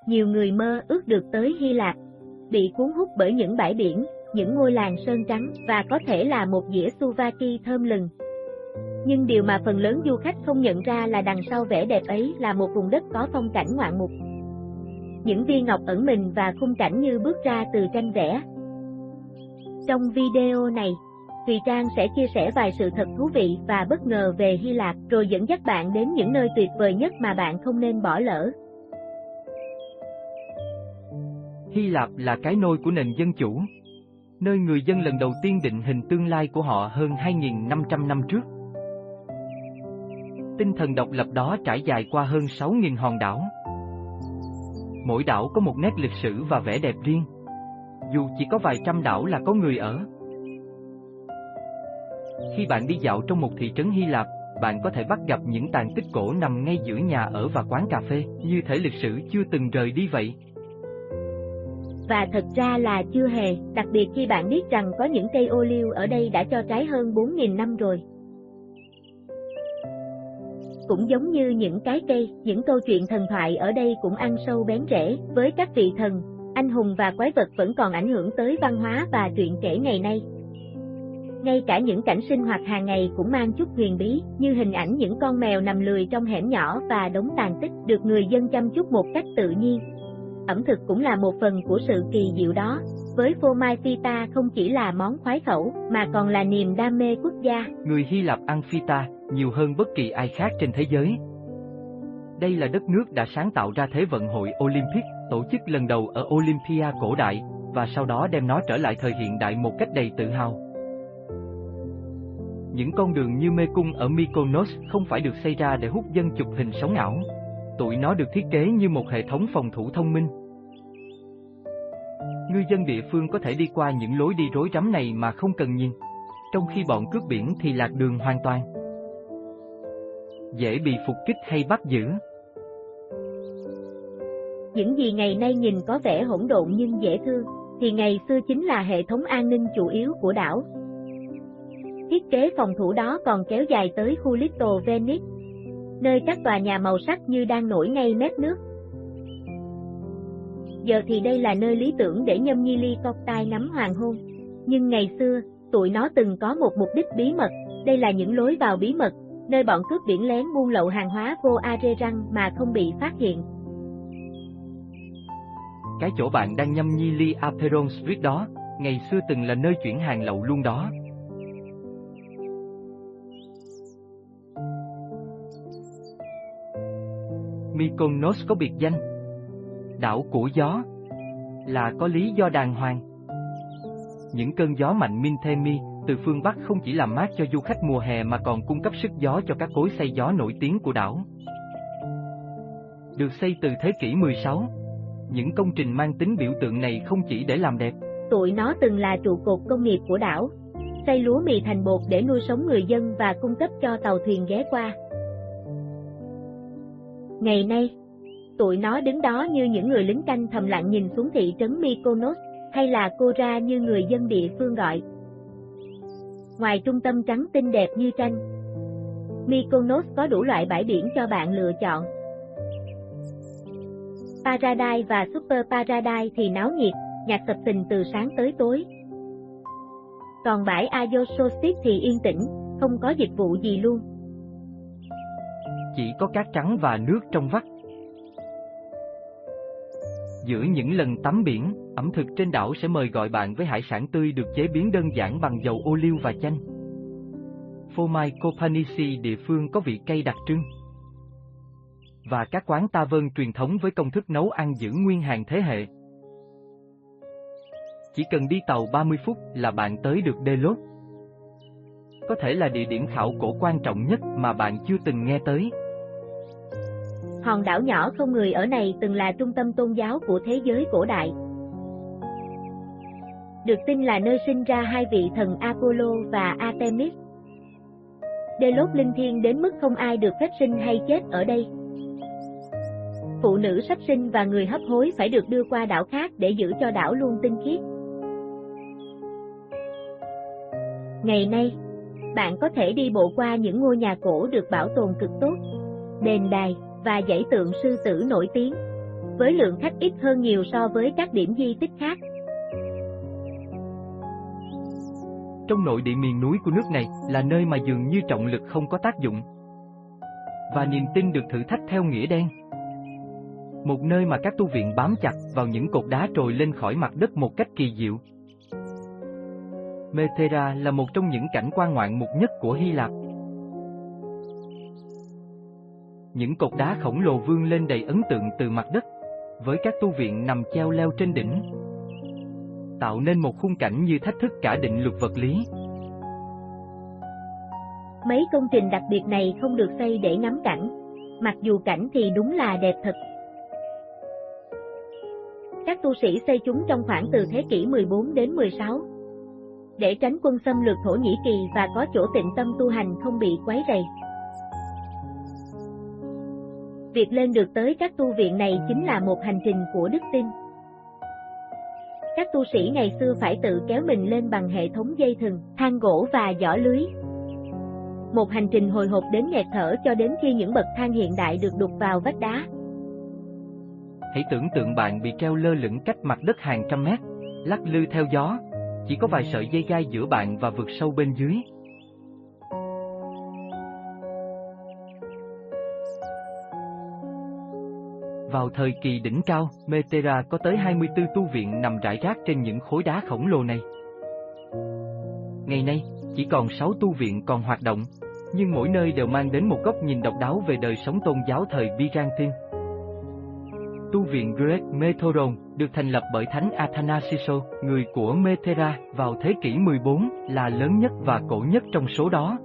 Nhiều người mơ ước được tới Hy Lạp, bị cuốn hút bởi những bãi biển, những ngôi làng sơn trắng và có thể là một dĩa souvlaki thơm lừng. Nhưng điều mà phần lớn du khách không nhận ra là đằng sau vẻ đẹp ấy là một vùng đất có phong cảnh ngoạn mục. Những viên ngọc ẩn mình và khung cảnh như bước ra từ tranh vẽ. Trong video này, Thùy Trang sẽ chia sẻ vài sự thật thú vị và bất ngờ về Hy Lạp, rồi dẫn dắt bạn đến những nơi tuyệt vời nhất mà bạn không nên bỏ lỡ. Hy Lạp là cái nôi của nền dân chủ, nơi người dân lần đầu tiên định hình tương lai của họ hơn 2.500 năm trước. Tinh thần độc lập đó trải dài qua hơn 6.000 hòn đảo. Mỗi đảo có một nét lịch sử và vẻ đẹp riêng. Dù chỉ có vài trăm đảo là có người ở. Khi bạn đi dạo trong một thị trấn Hy Lạp, bạn có thể bắt gặp những tàn tích cổ nằm ngay giữa nhà ở và quán cà phê, như thể lịch sử chưa từng rời đi vậy. Và thật ra là chưa hề, đặc biệt khi bạn biết rằng có những cây ô liu ở đây đã cho trái hơn 4.000 năm rồi. Cũng giống như những cái cây, những câu chuyện thần thoại ở đây cũng ăn sâu bén rễ, với các vị thần, anh hùng và quái vật vẫn còn ảnh hưởng tới văn hóa và truyện kể ngày nay. Ngay cả những cảnh sinh hoạt hàng ngày cũng mang chút huyền bí, như hình ảnh những con mèo nằm lười trong hẻm nhỏ và đống tàn tích được người dân chăm chút một cách tự nhiên. Ẩm thực cũng là một phần của sự kỳ diệu đó. Với phô mai feta không chỉ là món khoái khẩu, mà còn là niềm đam mê quốc gia. Người Hy Lạp ăn feta nhiều hơn bất kỳ ai khác trên thế giới. Đây là đất nước đã sáng tạo ra Thế vận hội Olympic, tổ chức lần đầu ở Olympia cổ đại, và sau đó đem nó trở lại thời hiện đại một cách đầy tự hào. Những con đường như mê cung ở Mykonos không phải được xây ra để hút dân chụp hình sống ảo. Tụi nó được thiết kế như một hệ thống phòng thủ thông minh. Ngư dân địa phương có thể đi qua những lối đi rối rắm này mà không cần nhìn, trong khi bọn cướp biển thì lạc đường hoàn toàn. Dễ bị phục kích hay bắt giữ. Những gì ngày nay nhìn có vẻ hỗn độn nhưng dễ thương, thì ngày xưa chính là hệ thống an ninh chủ yếu của đảo. Thiết kế phòng thủ đó còn kéo dài tới khu Little Venice, nơi các tòa nhà màu sắc như đang nổi ngay mép nước. Giờ thì đây là nơi lý tưởng để nhâm nhi ly cocktail ngắm hoàng hôn. Nhưng ngày xưa, tụi nó từng có một mục đích bí mật. Đây là những lối vào bí mật, nơi bọn cướp biển lén buôn lậu hàng hóa vô Areran mà không bị phát hiện. Cái chỗ bạn đang nhâm nhi ly Aperon Street đó, ngày xưa từng là nơi chuyển hàng lậu luôn đó. Mykonos có biệt danh đảo của gió, là có lý do đàng hoàng. Những cơn gió mạnh Minthemi từ phương Bắc không chỉ làm mát cho du khách mùa hè mà còn cung cấp sức gió cho các cối xay gió nổi tiếng của đảo. Được xây từ thế kỷ 16, những công trình mang tính biểu tượng này không chỉ để làm đẹp. Tụi nó từng là trụ cột công nghiệp của đảo, xay lúa mì thành bột để nuôi sống người dân và cung cấp cho tàu thuyền ghé qua. Ngày nay, tụi nó đứng đó như những người lính canh thầm lặng nhìn xuống thị trấn Mykonos, hay là Kora như người dân địa phương gọi. Ngoài trung tâm trắng tinh đẹp như tranh, Mykonos có đủ loại bãi biển cho bạn lựa chọn. Paradise và Super Paradise thì náo nhiệt, nhạc sập sình từ sáng tới tối. Còn bãi Ayososis thì yên tĩnh, không có dịch vụ gì luôn. Chỉ có cát trắng và nước trong vắt. Giữa những lần tắm biển, ẩm thực trên đảo sẽ mời gọi bạn với hải sản tươi được chế biến đơn giản bằng dầu ô liu và chanh. Phô mai Kopanisi địa phương có vị cay đặc trưng. Và các quán tavern truyền thống với công thức nấu ăn giữ nguyên hàng thế hệ. Chỉ cần đi tàu 30 phút là bạn tới được Delos. Có thể là địa điểm khảo cổ quan trọng nhất mà bạn chưa từng nghe tới. Hòn đảo nhỏ không người ở này từng là trung tâm tôn giáo của thế giới cổ đại. Được tin là nơi sinh ra hai vị thần Apollo và Artemis. Delos linh thiêng đến mức không ai được phép sinh hay chết ở đây. Phụ nữ sắp sinh và người hấp hối phải được đưa qua đảo khác để giữ cho đảo luôn tinh khiết. Ngày nay, bạn có thể đi bộ qua những ngôi nhà cổ được bảo tồn cực tốt, đền đài và dãy tượng sư tử nổi tiếng. với lượng khách ít hơn nhiều so với các điểm di tích khác. Trong nội địa miền núi của nước này là nơi mà dường như trọng lực không có tác dụng, và niềm tin được thử thách theo nghĩa đen. Một nơi mà các tu viện bám chặt vào những cột đá trồi lên khỏi mặt đất một cách kỳ diệu. Metera là một trong những cảnh quan ngoạn mục nhất của Hy Lạp. Những cột đá khổng lồ vươn lên đầy ấn tượng từ mặt đất, với các tu viện nằm cheo leo trên đỉnh, tạo nên một khung cảnh như thách thức cả định luật vật lý. Mấy công trình đặc biệt này không được xây để ngắm cảnh, mặc dù cảnh thì đúng là đẹp thật. Các tu sĩ xây chúng trong khoảng từ thế kỷ 14 đến 16, để tránh quân xâm lược Thổ Nhĩ Kỳ và có chỗ tịnh tâm tu hành không bị quấy rầy. Việc lên được tới các tu viện này chính là một hành trình của đức tin. Các tu sĩ ngày xưa phải tự kéo mình lên bằng hệ thống dây thừng, thang gỗ và giỏ lưới. Một hành trình hồi hộp đến nghẹt thở cho đến khi những bậc thang hiện đại được đục vào vách đá. Hãy tưởng tượng bạn bị treo lơ lửng cách mặt đất hàng trăm mét, lắc lư theo gió, chỉ có vài sợi dây gai giữa bạn và vực sâu bên dưới. Vào thời kỳ đỉnh cao, Metera có tới 24 tu viện nằm rải rác trên những khối đá khổng lồ này. Ngày nay, chỉ còn 6 tu viện còn hoạt động, nhưng mỗi nơi đều mang đến một góc nhìn độc đáo về đời sống tôn giáo thời Byzantine. Tu viện Great Methoron được thành lập bởi Thánh Athanasios, người của Metera, vào thế kỷ 14, là lớn nhất và cổ nhất trong số đó.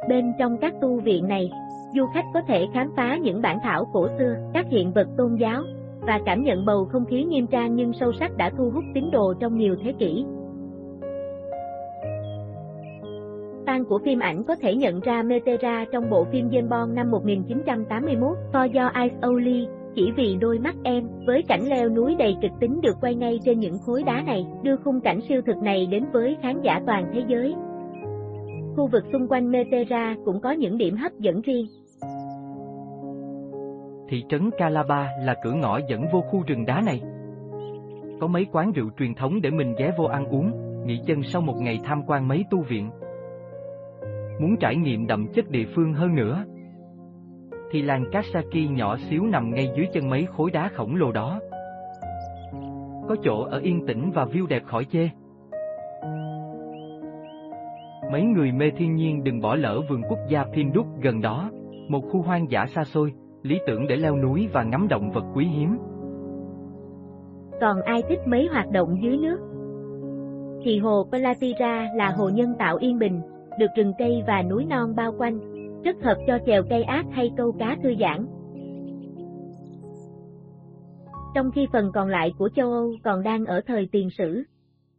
Bên trong các tu viện này, du khách có thể khám phá những bản thảo cổ xưa, các hiện vật tôn giáo, và cảm nhận bầu không khí nghiêm trang nhưng sâu sắc đã thu hút tín đồ trong nhiều thế kỷ. Fan của phim ảnh có thể nhận ra Metera trong bộ phim James Bond năm 1981, For Your Eyes Only, chỉ vì đôi mắt em, với cảnh leo núi đầy kịch tính được quay ngay trên những khối đá này, đưa khung cảnh siêu thực này đến với khán giả toàn thế giới. Khu vực xung quanh Metera cũng có những điểm hấp dẫn riêng. Thị trấn Calabar là cửa ngõ dẫn vô khu rừng đá này. Có mấy quán rượu truyền thống để mình ghé vô ăn uống, nghỉ chân sau một ngày tham quan mấy tu viện. Muốn trải nghiệm đậm chất địa phương hơn nữa, thì làng Kasaki nhỏ xíu nằm ngay dưới chân mấy khối đá khổng lồ đó. Có chỗ ở yên tĩnh và view đẹp khỏi chê. Mấy người mê thiên nhiên đừng bỏ lỡ vườn quốc gia Pinduk gần đó, một khu hoang dã xa xôi, lý tưởng để leo núi và ngắm động vật quý hiếm. Còn ai thích mấy hoạt động dưới nước? Thì hồ Palatira là hồ nhân tạo yên bình, được rừng cây và núi non bao quanh, rất hợp cho chèo cây ác hay câu cá thư giãn. Trong khi phần còn lại của châu Âu còn đang ở thời tiền sử,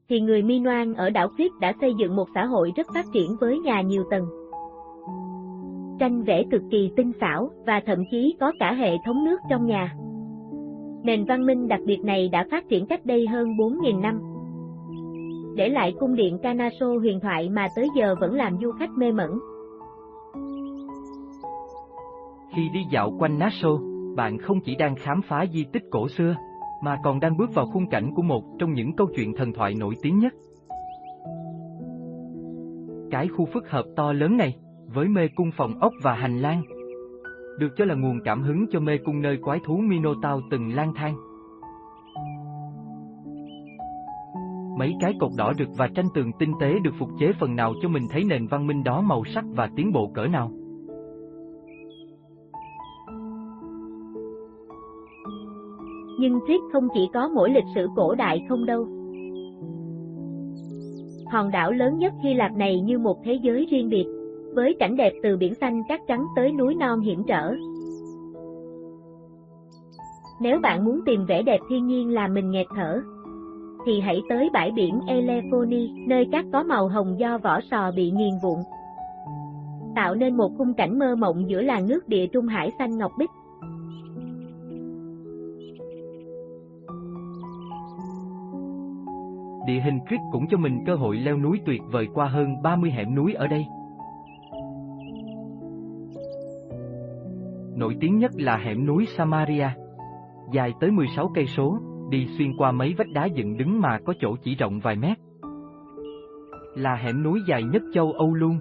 thì người Minoan ở đảo Crete đã xây dựng một xã hội rất phát triển với nhà nhiều tầng, tranh vẽ cực kỳ tinh xảo, và thậm chí có cả hệ thống nước trong nhà. Nền văn minh đặc biệt này đã phát triển cách đây hơn 4.000 năm, để lại cung điện Canaso huyền thoại mà tới giờ vẫn làm du khách mê mẩn. Khi đi dạo quanh Naxos, bạn không chỉ đang khám phá di tích cổ xưa, mà còn đang bước vào khung cảnh của một trong những câu chuyện thần thoại nổi tiếng nhất. Cái khu phức hợp to lớn này, với mê cung phòng ốc và hành lang, được cho là nguồn cảm hứng cho mê cung nơi quái thú Minotaur từng lang thang. Mấy cái cột đỏ rực và tranh tường tinh tế được phục chế phần nào cho mình thấy nền văn minh đó màu sắc và tiến bộ cỡ nào. Nhưng Crete không chỉ có mỗi lịch sử cổ đại không đâu. Hòn đảo lớn nhất Hy Lạp này như một thế giới riêng biệt, với cảnh đẹp từ biển xanh cát trắng tới núi non hiểm trở. Nếu bạn muốn tìm vẻ đẹp thiên nhiên làm mình nghẹt thở, thì hãy tới bãi biển Elefoni, nơi cát có màu hồng do vỏ sò bị nghiền vụn, tạo nên một khung cảnh mơ mộng giữa làn nước địa trung hải xanh ngọc bích. Địa hình Crete cũng cho mình cơ hội leo núi tuyệt vời qua hơn 30 hẻm núi ở đây. Nổi tiếng nhất là hẻm núi Samaria, dài tới 16 cây số, đi xuyên qua mấy vách đá dựng đứng mà có chỗ chỉ rộng vài mét. Là hẻm núi dài nhất châu Âu luôn.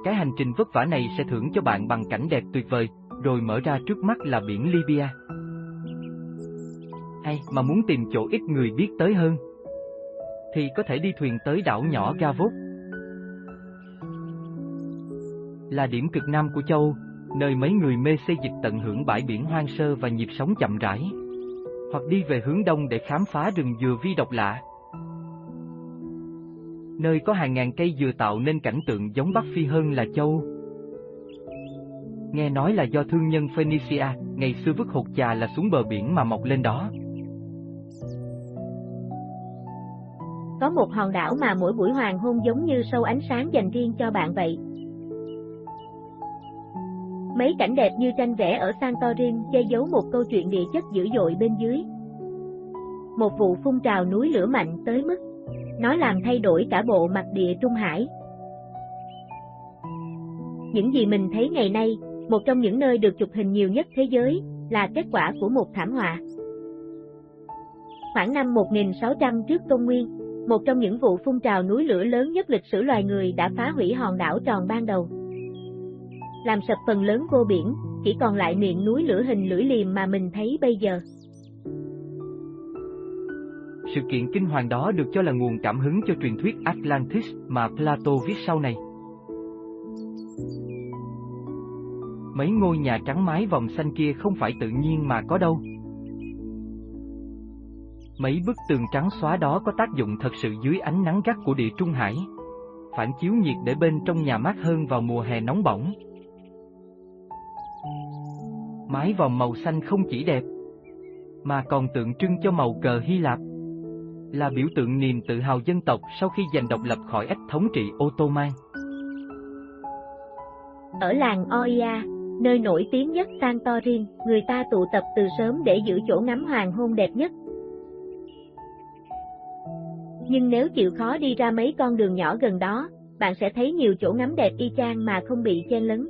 Cái hành trình vất vả này sẽ thưởng cho bạn bằng cảnh đẹp tuyệt vời, rồi mở ra trước mắt là biển Libya. Hay mà muốn tìm chỗ ít người biết tới hơn, thì có thể đi thuyền tới đảo nhỏ Gavot. Là điểm cực nam của châu Âu, nơi mấy người mê xê dịch tận hưởng bãi biển hoang sơ và nhịp sống chậm rãi. Hoặc đi về hướng đông để khám phá rừng dừa vi độc lạ, nơi có hàng ngàn cây dừa tạo nên cảnh tượng giống Bắc Phi hơn là châu Âu. Nghe nói là do thương nhân Phoenicia ngày xưa vứt hột trà là xuống bờ biển mà mọc lên đó. Có một hòn đảo mà mỗi buổi hoàng hôn giống như show ánh sáng dành riêng cho bạn vậy. Mấy cảnh đẹp như tranh vẽ ở Santorin che giấu một câu chuyện địa chất dữ dội bên dưới. Một vụ phun trào núi lửa mạnh tới mức nó làm thay đổi cả bộ mặt địa Trung Hải. Những gì mình thấy ngày nay, một trong những nơi được chụp hình nhiều nhất thế giới, là kết quả của một thảm họa. Khoảng năm 1600 trước công nguyên, một trong những vụ phun trào núi lửa lớn nhất lịch sử loài người đã phá hủy hòn đảo tròn ban đầu, làm sập phần lớn vô biển, chỉ còn lại miệng núi lửa hình lưỡi liềm mà mình thấy bây giờ. Sự kiện kinh hoàng đó được cho là nguồn cảm hứng cho truyền thuyết Atlantis mà Plato viết sau này. Mấy ngôi nhà trắng mái vòm xanh kia không phải tự nhiên mà có đâu. Mấy bức tường trắng xóa đó có tác dụng thật sự dưới ánh nắng gắt của địa Trung Hải, phản chiếu nhiệt để bên trong nhà mát hơn vào mùa hè nóng bỏng. Mái vòm màu xanh không chỉ đẹp, mà còn tượng trưng cho màu cờ Hy Lạp, là biểu tượng niềm tự hào dân tộc sau khi giành độc lập khỏi ách thống trị Ottoman. Ở làng Oia, nơi nổi tiếng nhất Santorin, người ta tụ tập từ sớm để giữ chỗ ngắm hoàng hôn đẹp nhất. Nhưng nếu chịu khó đi ra mấy con đường nhỏ gần đó, bạn sẽ thấy nhiều chỗ ngắm đẹp y chang mà không bị chen lấn.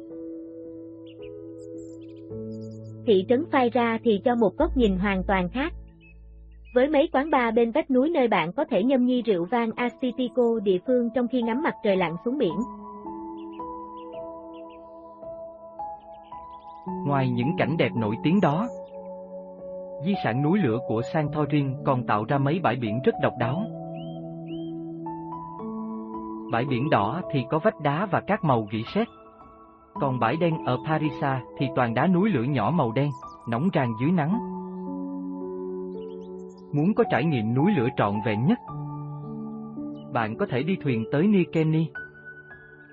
Thị trấn Phaira thì cho một góc nhìn hoàn toàn khác. Với mấy quán bar bên vách núi nơi bạn có thể nhâm nhi rượu vang Asitico địa phương trong khi ngắm mặt trời lặn xuống biển. Ngoài những cảnh đẹp nổi tiếng đó, di sản núi lửa của Santorin còn tạo ra mấy bãi biển rất độc đáo. Bãi biển đỏ thì có vách đá và các màu gỉ sét, còn bãi đen ở Parisa thì toàn đá núi lửa nhỏ màu đen, nóng rang dưới nắng. Muốn có trải nghiệm núi lửa trọn vẹn nhất, bạn có thể đi thuyền tới Nikeni,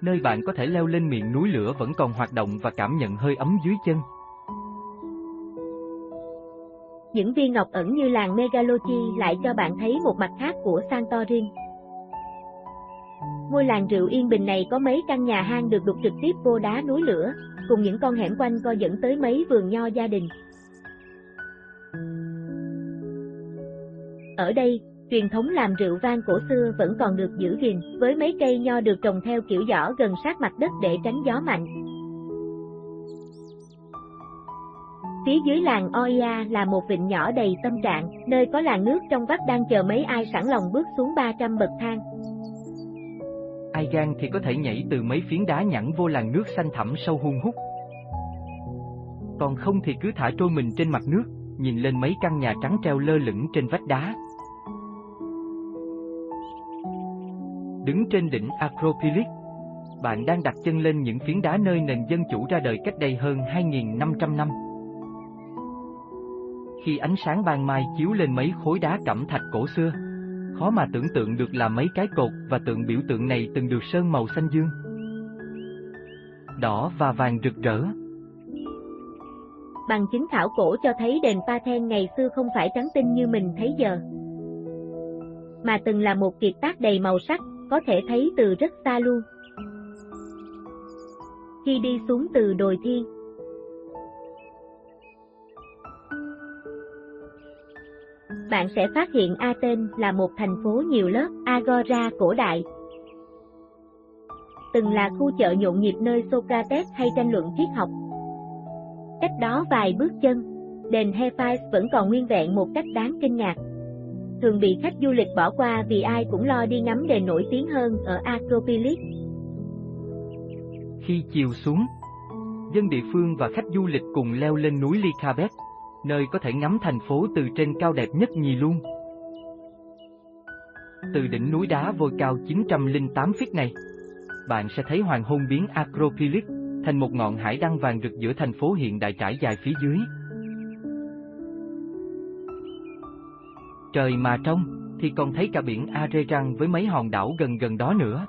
nơi bạn có thể leo lên miệng núi lửa vẫn còn hoạt động và cảm nhận hơi ấm dưới chân. Những viên ngọc ẩn như làng Megalochi lại cho bạn thấy một mặt khác của Santorin. Ngôi làng rượu yên bình này có mấy căn nhà hang được đục trực tiếp vô đá núi lửa, cùng những con hẻm quanh co dẫn tới mấy vườn nho gia đình. Ở đây, truyền thống làm rượu vang cổ xưa vẫn còn được giữ gìn, với mấy cây nho được trồng theo kiểu giỏ gần sát mặt đất để tránh gió mạnh. Phía dưới làng Oia là một vịnh nhỏ đầy tâm trạng, nơi có làn nước trong vắt đang chờ mấy ai sẵn lòng bước xuống 300 bậc thang. Ai gan thì có thể nhảy từ mấy phiến đá nhẵn vô làn nước xanh thẳm sâu hun hút. Còn không thì cứ thả trôi mình trên mặt nước, nhìn lên mấy căn nhà trắng treo lơ lửng trên vách đá. Đứng trên đỉnh Acropolis, bạn đang đặt chân lên những phiến đá nơi nền dân chủ ra đời cách đây hơn 2.500 năm. Khi ánh sáng ban mai chiếu lên mấy khối đá cẩm thạch cổ xưa, khó mà tưởng tượng được là mấy cái cột và tượng biểu tượng này từng được sơn màu xanh dương, đỏ và vàng rực rỡ. Bằng chứng khảo cổ cho thấy đền Pathen ngày xưa không phải trắng tinh như mình thấy giờ, mà từng là một kiệt tác đầy màu sắc, có thể thấy từ rất xa luôn. Khi đi xuống từ đồi Thiên, bạn sẽ phát hiện Athens là một thành phố nhiều lớp agora cổ đại. từng là khu chợ nhộn nhịp nơi Socrates hay tranh luận triết học. Cách đó vài bước chân, đền Hephaestus vẫn còn nguyên vẹn một cách đáng kinh ngạc. Thường bị khách du lịch bỏ qua vì ai cũng lo đi ngắm đền nổi tiếng hơn ở Acropolis. Khi chiều xuống, dân địa phương và khách du lịch cùng leo lên núi Lycabettus, nơi có thể ngắm thành phố từ trên cao đẹp nhất nhì luôn. Từ đỉnh núi đá vôi cao 908 feet này, bạn sẽ thấy hoàng hôn biến Acropolis thành một ngọn hải đăng vàng rực giữa thành phố hiện đại trải dài phía dưới. Trời mà trông, thì còn thấy cả biển Arezan với mấy hòn đảo gần đó nữa.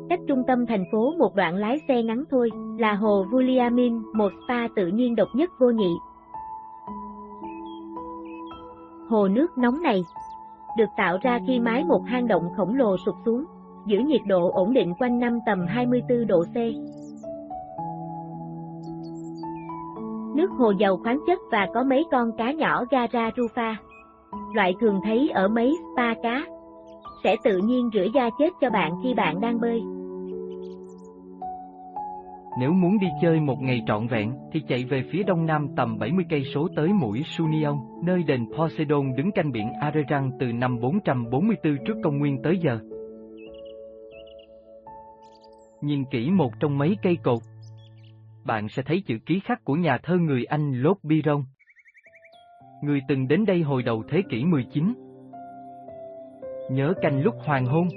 Cách trung tâm thành phố một đoạn lái xe ngắn thôi, là hồ Vuliamin, một spa tự nhiên độc nhất vô nhị. Hồ nước nóng này được tạo ra khi mái một hang động khổng lồ sụp xuống, giữ nhiệt độ ổn định quanh năm tầm 24 độ C. Nước hồ giàu khoáng chất và có mấy con cá nhỏ Gara rufa, loại thường thấy ở mấy spa cá, sẽ tự nhiên rửa da chết cho bạn khi bạn đang bơi. Nếu muốn đi chơi một ngày trọn vẹn, thì chạy về phía đông nam tầm 70 cây số tới mũi Sunion, nơi đền Poseidon đứng canh biển Arezan từ năm 444 trước công nguyên tới giờ. Nhìn kỹ một trong mấy cây cột, bạn sẽ thấy chữ ký khắc của nhà thơ người Anh Lord Byron, người từng đến đây hồi đầu thế kỷ 19. Nhớ canh lúc hoàng hôn.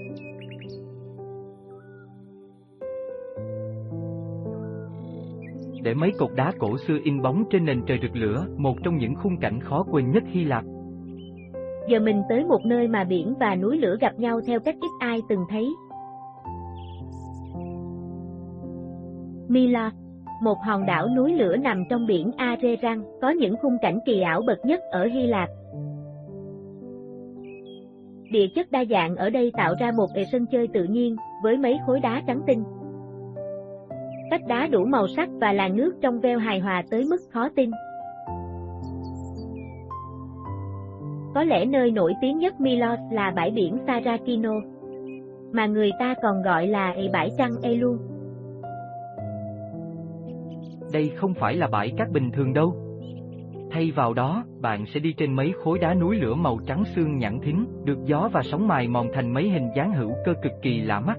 Để mấy cột đá cổ xưa in bóng trên nền trời rực lửa, một trong những khung cảnh khó quên nhất Hy Lạp. Giờ mình tới một nơi mà biển và núi lửa gặp nhau theo cách ít ai từng thấy. Milos, một hòn đảo núi lửa nằm trong biển Arezan, có những khung cảnh kỳ ảo bậc nhất ở Hy Lạp. Địa chất đa dạng ở đây tạo ra một hệ sân chơi tự nhiên, với mấy khối đá trắng tinh, vách đá đủ màu sắc và làn nước trong veo hài hòa tới mức khó tin. Có lẽ nơi nổi tiếng nhất Milos là bãi biển Sarakino, mà người ta còn gọi là bãi trăng Elu. Đây không phải là bãi cát bình thường đâu. Thay vào đó, bạn sẽ đi trên mấy khối đá núi lửa màu trắng xương nhẵn thính, được gió và sóng mài mòn thành mấy hình dáng hữu cơ cực kỳ lạ mắt.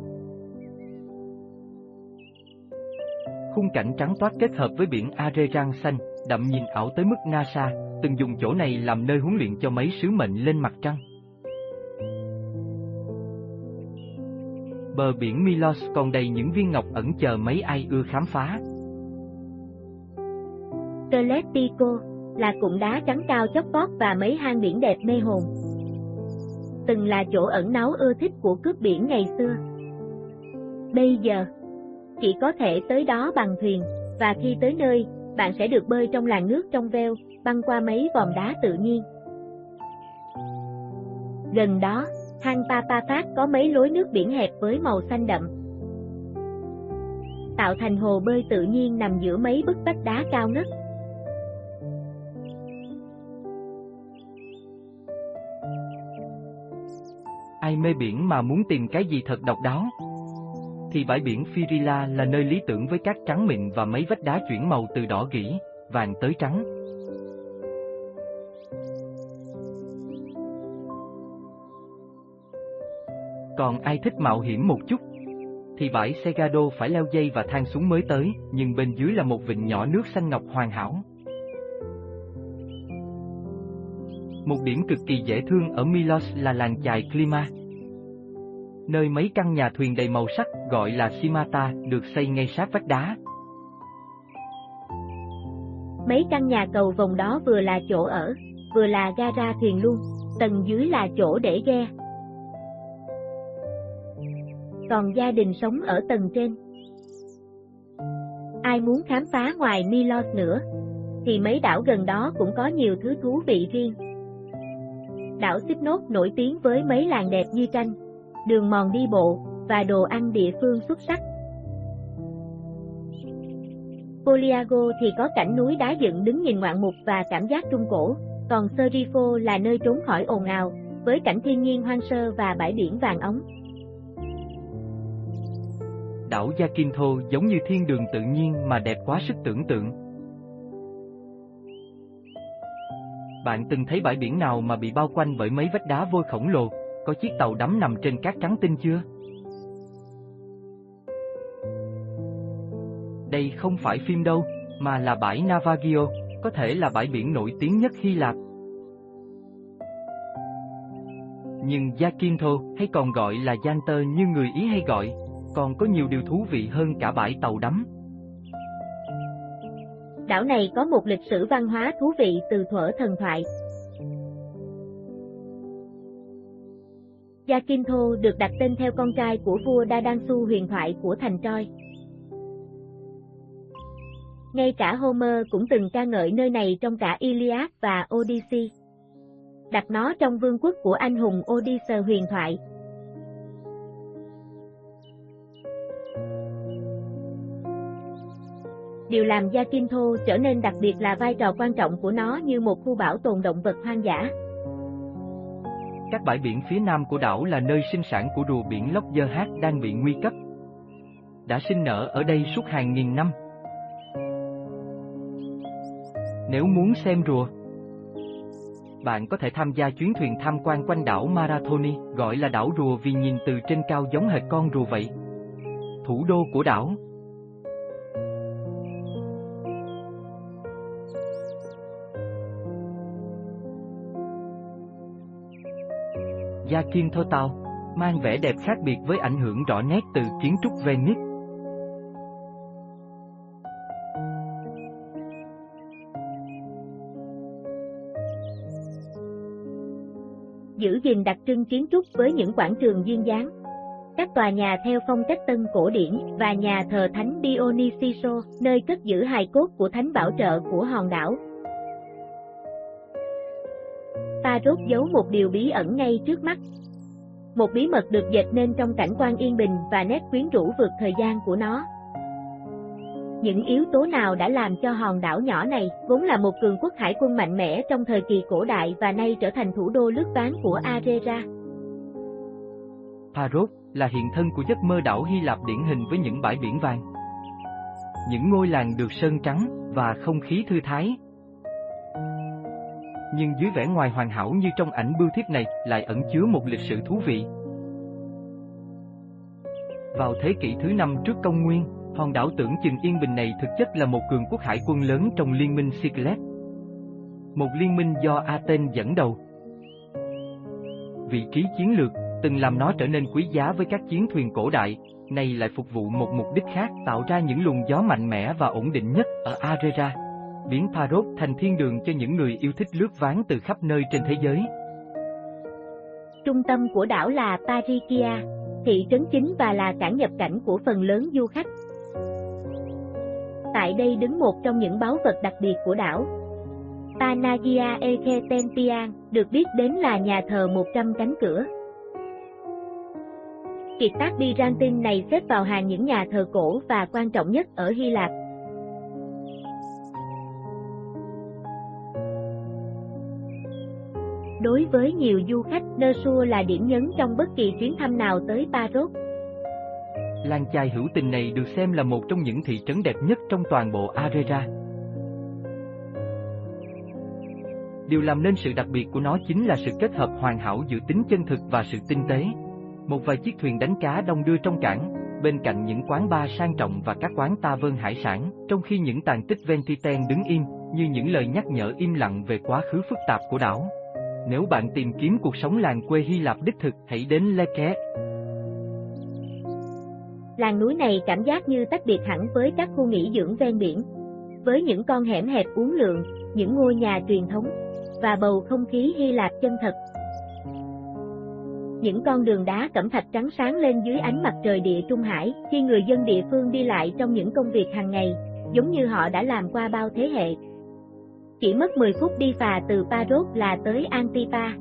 Khung cảnh trắng toát kết hợp với biển Arezan xanh, đậm nhìn ảo tới mức NASA từng dùng chỗ này làm nơi huấn luyện cho mấy sứ mệnh lên mặt trăng. Bờ biển Milos còn đầy những viên ngọc ẩn chờ mấy ai ưa khám phá. Keletico là cụm đá trắng cao chót vót và mấy hang biển đẹp mê hồn, từng là chỗ ẩn náu ưa thích của cướp biển ngày xưa. Bây giờ, chỉ có thể tới đó bằng thuyền, và khi tới nơi, bạn sẽ được bơi trong làn nước trong veo, băng qua mấy vòm đá tự nhiên. Gần đó, hang Papafat có mấy lối nước biển hẹp với màu xanh đậm, tạo thành hồ bơi tự nhiên nằm giữa mấy bức vách đá cao ngất. Ai mê biển mà muốn tìm cái gì thật độc đáo, thì bãi biển Firila là nơi lý tưởng với cát trắng mịn và mấy vách đá chuyển màu từ đỏ gỉ, vàng tới trắng. Còn ai thích mạo hiểm một chút, thì bãi Segado phải leo dây và thang xuống mới tới, nhưng bên dưới là một vịnh nhỏ nước xanh ngọc hoàn hảo. Một điểm cực kỳ dễ thương ở Milos là làng chài Klima, nơi mấy căn nhà thuyền đầy màu sắc gọi là Simata được xây ngay sát vách đá. Mấy căn nhà cầu vồng đó vừa là chỗ ở, vừa là gara thuyền luôn, tầng dưới là chỗ để ghe. Còn gia đình sống ở tầng trên. Ai muốn khám phá ngoài Milos nữa, thì mấy đảo gần đó cũng có nhiều thứ thú vị riêng. Đảo Sipnos nổi tiếng với mấy làng đẹp như tranh, đường mòn đi bộ, và đồ ăn địa phương xuất sắc. Poliago thì có cảnh núi đá dựng đứng nhìn ngoạn mục và cảm giác trung cổ, còn Serifo là nơi trốn khỏi ồn ào, với cảnh thiên nhiên hoang sơ và bãi biển vàng óng. Đảo Zakynthos giống như thiên đường tự nhiên mà đẹp quá sức tưởng tượng. Bạn từng thấy bãi biển nào mà bị bao quanh bởi mấy vách đá vôi khổng lồ, có chiếc tàu đắm nằm trên cát trắng tinh chưa? Đây không phải phim đâu, mà là bãi Navagio, có thể là bãi biển nổi tiếng nhất Hy Lạp. Nhưng Zakynthos, hay còn gọi là Xanthos như người Ý hay gọi, còn có nhiều điều thú vị hơn cả bãi tàu đắm. Đảo này có một lịch sử văn hóa thú vị từ thuở thần thoại. Zakynthos được đặt tên theo con trai của vua Dadansu huyền thoại của thành Troy. Ngay cả Homer cũng từng ca ngợi nơi này trong cả Iliad và Odyssey, đặt nó trong vương quốc của anh hùng Odysseus huyền thoại. Điều làm Zakynthos trở nên đặc biệt là vai trò quan trọng của nó như một khu bảo tồn động vật hoang dã. Các bãi biển phía nam của đảo là nơi sinh sản của rùa biển Lobsterhat đang bị nguy cấp. Đã sinh nở ở đây suốt hàng nghìn năm. Nếu muốn xem rùa, bạn có thể tham gia chuyến thuyền tham quan quanh đảo Marathoni, gọi là đảo rùa vì nhìn từ trên cao giống hệt con rùa vậy. Thủ đô của đảo. Zakynthos Town, mang vẻ đẹp khác biệt với ảnh hưởng rõ nét từ kiến trúc Venice. Giữ gìn đặc trưng kiến trúc với những quảng trường duyên dáng, các tòa nhà theo phong cách Tân cổ điển và nhà thờ Thánh Dionysios, nơi cất giữ hài cốt của thánh bảo trợ của hòn đảo. Paros giấu một điều bí ẩn ngay trước mắt. Một bí mật được dệt nên trong cảnh quan yên bình và nét quyến rũ vượt thời gian của nó. Những yếu tố nào đã làm cho hòn đảo nhỏ này, vốn là một cường quốc hải quân mạnh mẽ trong thời kỳ cổ đại và nay trở thành thủ đô lướt ván của Arera? Paros là hiện thân của giấc mơ đảo Hy Lạp điển hình với những bãi biển vàng, những ngôi làng được sơn trắng và không khí thư thái. Nhưng dưới vẻ ngoài hoàn hảo như trong ảnh bưu thiếp này lại ẩn chứa một lịch sử thú vị. Vào thế kỷ thứ 5 trước công nguyên, hòn đảo tưởng chừng yên bình này thực chất là một cường quốc hải quân lớn trong liên minh Cyclades, một liên minh do Athens dẫn đầu. Vị trí chiến lược từng làm nó trở nên quý giá với các chiến thuyền cổ đại, nay lại phục vụ một mục đích khác, tạo ra những luồng gió mạnh mẽ và ổn định nhất ở Arera, biến Paros thành thiên đường cho những người yêu thích lướt ván từ khắp nơi trên thế giới. Trung tâm của đảo là Parikia, thị trấn chính và là cảng nhập cảnh của phần lớn du khách. Tại đây đứng một trong những báu vật đặc biệt của đảo, Panagia Ekhetenpian, được biết đến là nhà thờ 100 cánh cửa. Kiệt tác Byzantine này xếp vào hàng những nhà thờ cổ và quan trọng nhất ở Hy Lạp. Đối với nhiều du khách, Nersua là điểm nhấn trong bất kỳ chuyến thăm nào tới Paros. Làng chài hữu tình này được xem là một trong những thị trấn đẹp nhất trong toàn bộ Arera. Điều làm nên sự đặc biệt của nó chính là sự kết hợp hoàn hảo giữa tính chân thực và sự tinh tế. Một vài chiếc thuyền đánh cá đong đưa trong cảng, bên cạnh những quán bar sang trọng và các quán tavern hải sản, trong khi những tàn tích Ventiten đứng im, như những lời nhắc nhở im lặng về quá khứ phức tạp của đảo. Nếu bạn tìm kiếm cuộc sống làng quê Hy Lạp đích thực, hãy đến Leke. Làng núi này cảm giác như tách biệt hẳn với các khu nghỉ dưỡng ven biển, với những con hẻm hẹp uốn lượn, những ngôi nhà truyền thống, và bầu không khí Hy Lạp chân thật. Những con đường đá cẩm thạch trắng sáng lên dưới ánh mặt trời Địa Trung Hải, khi người dân địa phương đi lại trong những công việc hàng ngày, giống như họ đã làm qua bao thế hệ. Chỉ mất 10 phút đi phà từ Paros là tới Antipa,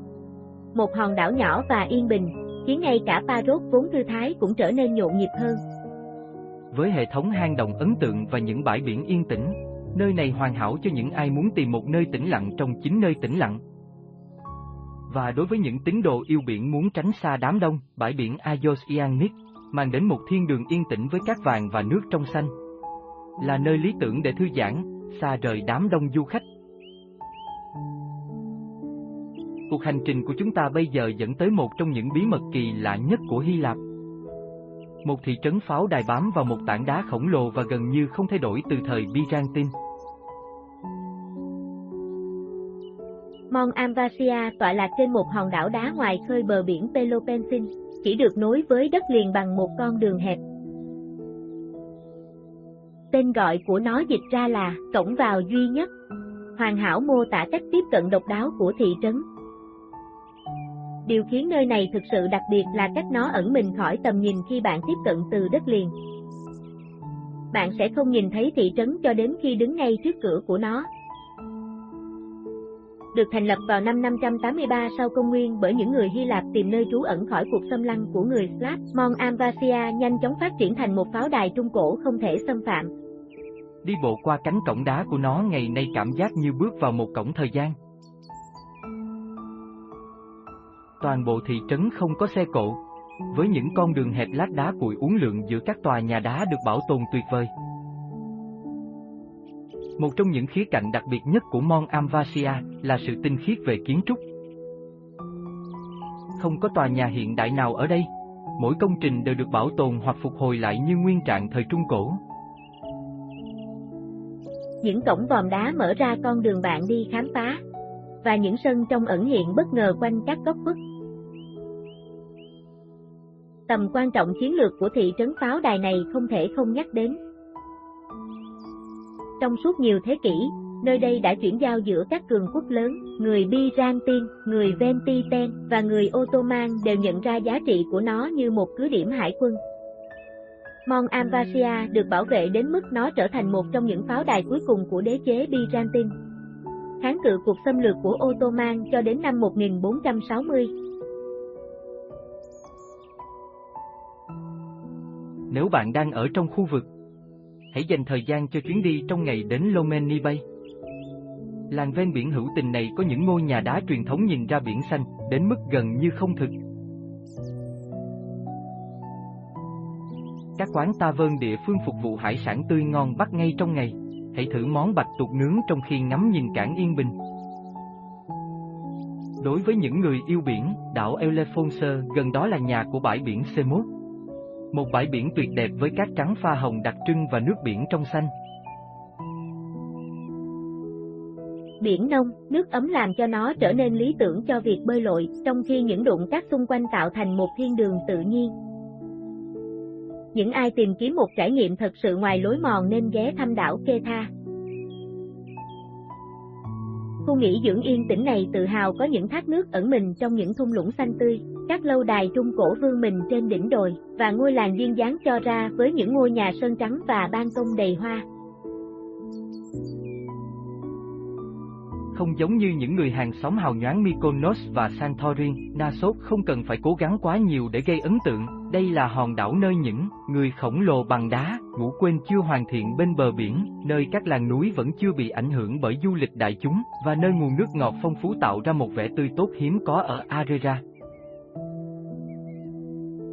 một hòn đảo nhỏ và yên bình, khiến ngay cả Paros vốn thư thái cũng trở nên nhộn nhịp hơn. Với hệ thống hang động ấn tượng và những bãi biển yên tĩnh, nơi này hoàn hảo cho những ai muốn tìm một nơi tĩnh lặng trong chính nơi tĩnh lặng. Và đối với những tín đồ yêu biển muốn tránh xa đám đông, bãi biển Oceanic mang đến một thiên đường yên tĩnh với cát vàng và nước trong xanh. Là nơi lý tưởng để thư giãn, xa rời đám đông du khách. Cuộc hành trình của chúng ta bây giờ dẫn tới một trong những bí mật kỳ lạ nhất của Hy Lạp. Một thị trấn pháo đài bám vào một tảng đá khổng lồ và gần như không thay đổi từ thời Byzantine. Mont Amvasia tọa lạc trên một hòn đảo đá ngoài khơi bờ biển Peloponnese, chỉ được nối với đất liền bằng một con đường hẹp. Tên gọi của nó dịch ra là cổng vào duy nhất, hoàn hảo mô tả cách tiếp cận độc đáo của thị trấn. Điều khiến nơi này thực sự đặc biệt là cách nó ẩn mình khỏi tầm nhìn khi bạn tiếp cận từ đất liền. Bạn sẽ không nhìn thấy thị trấn cho đến khi đứng ngay trước cửa của nó. Được thành lập vào năm 583 sau công nguyên bởi những người Hy Lạp tìm nơi trú ẩn khỏi cuộc xâm lăng của người Slav, Mont Amvasia nhanh chóng phát triển thành một pháo đài trung cổ không thể xâm phạm. Đi bộ qua cánh cổng đá của nó ngày nay cảm giác như bước vào một cổng thời gian. Toàn bộ thị trấn không có xe cộ, với những con đường hẹp lát đá cuội uốn lượn giữa các tòa nhà đá được bảo tồn tuyệt vời. Một trong những khía cạnh đặc biệt nhất của Mont Amvasia là sự tinh khiết về kiến trúc. Không có tòa nhà hiện đại nào ở đây, mỗi công trình đều được bảo tồn hoặc phục hồi lại như nguyên trạng thời Trung Cổ. Những cổng vòm đá mở ra con đường bạn đi khám phá, và những sân trong ẩn hiện bất ngờ quanh các góc khuất. Tầm quan trọng chiến lược của thị trấn pháo đài này không thể không nhắc đến. Trong suốt nhiều thế kỷ, nơi đây đã chuyển giao giữa các cường quốc lớn, người Byzantine, người Venetian và người Ottoman đều nhận ra giá trị của nó như một cứ điểm hải quân. Mont Amvasia được bảo vệ đến mức nó trở thành một trong những pháo đài cuối cùng của đế chế Byzantine, kháng cự cuộc xâm lược của Ottoman cho đến năm 1460. Nếu bạn đang ở trong khu vực, hãy dành thời gian cho chuyến đi trong ngày đến Lomeni Bay. Làng ven biển hữu tình này có những ngôi nhà đá truyền thống nhìn ra biển xanh, đến mức gần như không thực. Các quán tavern địa phương phục vụ hải sản tươi ngon bắt ngay trong ngày. Hãy thử món bạch tuộc nướng trong khi ngắm nhìn cảng yên bình. Đối với những người yêu biển, đảo Eleffonse gần đó là nhà của bãi biển Semos. Một bãi biển tuyệt đẹp với cát trắng pha hồng đặc trưng và nước biển trong xanh. Biển nông, nước ấm làm cho nó trở nên lý tưởng cho việc bơi lội, trong khi những đụn cát xung quanh tạo thành một thiên đường tự nhiên. Những ai tìm kiếm một trải nghiệm thật sự ngoài lối mòn nên ghé thăm đảo Ketha. Khu nghỉ dưỡng yên tĩnh này tự hào có những thác nước ẩn mình trong những thung lũng xanh tươi, các lâu đài trung cổ vươn mình trên đỉnh đồi, và ngôi làng duyên dáng cho ra với những ngôi nhà sơn trắng và ban công đầy hoa. Không giống như những người hàng xóm hào nhoáng Mykonos và Santorin, Naxos không cần phải cố gắng quá nhiều để gây ấn tượng. Đây là hòn đảo nơi những người khổng lồ bằng đá, ngủ quên chưa hoàn thiện bên bờ biển, nơi các làng núi vẫn chưa bị ảnh hưởng bởi du lịch đại chúng, và nơi nguồn nước ngọt phong phú tạo ra một vẻ tươi tốt hiếm có ở Arera.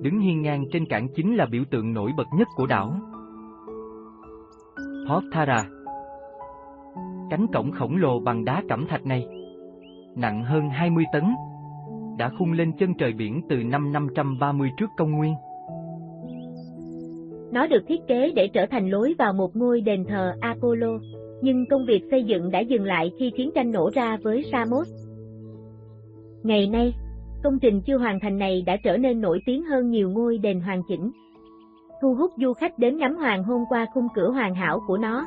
Đứng hiên ngang trên cảng chính là biểu tượng nổi bật nhất của đảo. Port Thara. Cánh cổng khổng lồ bằng đá cẩm thạch này, nặng hơn 20 tấn, đã khung lên chân trời biển từ năm 530 trước công nguyên. Nó được thiết kế để trở thành lối vào một ngôi đền thờ Apollo, nhưng công việc xây dựng đã dừng lại khi chiến tranh nổ ra với Samos. Ngày nay, công trình chưa hoàn thành này đã trở nên nổi tiếng hơn nhiều ngôi đền hoàn chỉnh, thu hút du khách đến ngắm hoàng hôn qua khung cửa hoàn hảo của nó.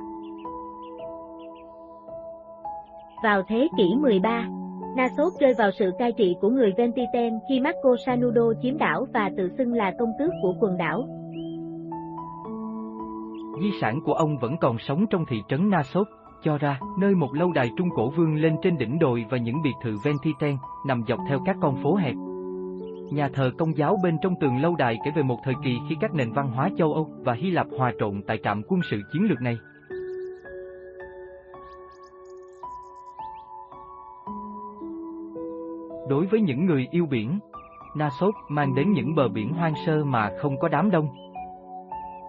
Vào thế kỷ 13, Naxos rơi vào sự cai trị của người Venetian khi Marco Sanudo chiếm đảo và tự xưng là công tước của quần đảo. Di sản của ông vẫn còn sống trong thị trấn Naxos, cho ra, nơi một lâu đài trung cổ vươn lên trên đỉnh đồi và những biệt thự Venetian nằm dọc theo các con phố hẹp. Nhà thờ Công giáo bên trong tường lâu đài kể về một thời kỳ khi các nền văn hóa châu Âu và Hy Lạp hòa trộn tại trạm quân sự chiến lược này. Đối với những người yêu biển, Nassau mang đến những bờ biển hoang sơ mà không có đám đông.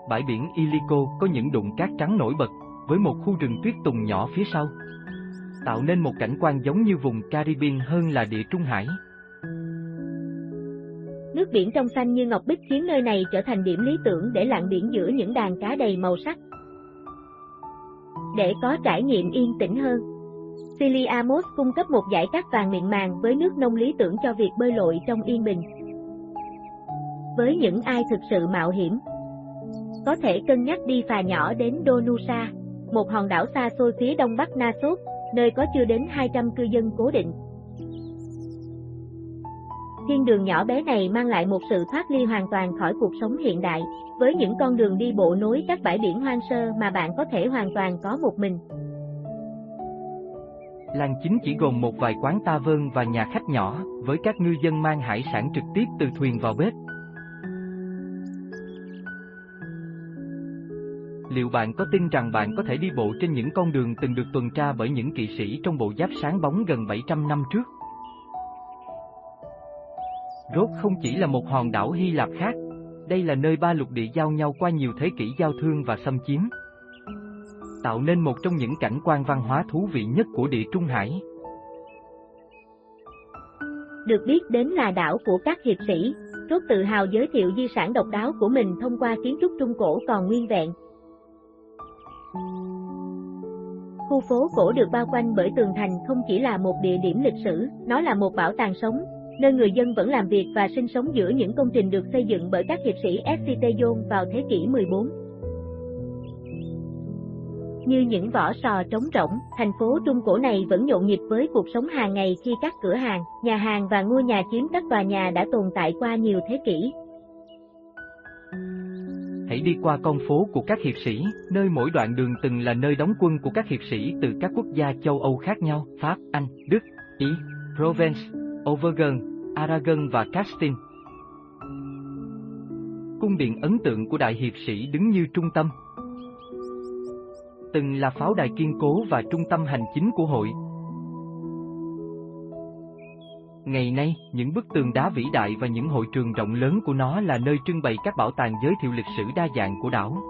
Bãi biển Ilico có những đụn cát trắng nổi bật, với một khu rừng tuyết tùng nhỏ phía sau, tạo nên một cảnh quan giống như vùng Caribbean hơn là Địa Trung Hải. Nước biển trong xanh như ngọc bích khiến nơi này trở thành điểm lý tưởng để lặn biển giữa những đàn cá đầy màu sắc. Để có trải nghiệm yên tĩnh hơn, Scilly Amos cung cấp một dải cát vàng mịn màng với nước nông lý tưởng cho việc bơi lội trong yên bình. Với những ai thực sự mạo hiểm, có thể cân nhắc đi phà nhỏ đến Donusa, một hòn đảo xa xôi phía đông bắc Nassau, nơi có chưa đến 200 cư dân cố định. Thiên đường nhỏ bé này mang lại một sự thoát ly hoàn toàn khỏi cuộc sống hiện đại, với những con đường đi bộ nối các bãi biển hoang sơ mà bạn có thể hoàn toàn có một mình. Làng chính chỉ gồm một vài quán tavern và nhà khách nhỏ, với các ngư dân mang hải sản trực tiếp từ thuyền vào bếp. Liệu bạn có tin rằng bạn có thể đi bộ trên những con đường từng được tuần tra bởi những kỵ sĩ trong bộ giáp sáng bóng gần 700 năm trước? Rhodes không chỉ là một hòn đảo Hy Lạp khác, đây là nơi ba lục địa giao nhau qua nhiều thế kỷ giao thương và xâm chiếm, tạo nên một trong những cảnh quan văn hóa thú vị nhất của Địa Trung Hải. Được biết đến là đảo của các hiệp sĩ, Rhodes tự hào giới thiệu di sản độc đáo của mình thông qua kiến trúc Trung Cổ còn nguyên vẹn. Khu phố cổ được bao quanh bởi tường thành không chỉ là một địa điểm lịch sử, nó là một bảo tàng sống, nơi người dân vẫn làm việc và sinh sống giữa những công trình được xây dựng bởi các hiệp sĩ Escitation vào thế kỷ 14. Như những vỏ sò trống rỗng, thành phố Trung Cổ này vẫn nhộn nhịp với cuộc sống hàng ngày khi các cửa hàng, nhà hàng và ngôi nhà chiếm các tòa nhà đã tồn tại qua nhiều thế kỷ. Hãy đi qua con phố của các hiệp sĩ, nơi mỗi đoạn đường từng là nơi đóng quân của các hiệp sĩ từ các quốc gia châu Âu khác nhau, Pháp, Anh, Đức, Ý, Provence, Auvergne, Aragon và Castile. Cung điện ấn tượng của đại hiệp sĩ đứng như trung tâm, từng là pháo đài kiên cố và trung tâm hành chính của hội. Ngày nay, những bức tường đá vĩ đại và những hội trường rộng lớn của nó là nơi trưng bày các bảo tàng giới thiệu lịch sử đa dạng của đảo.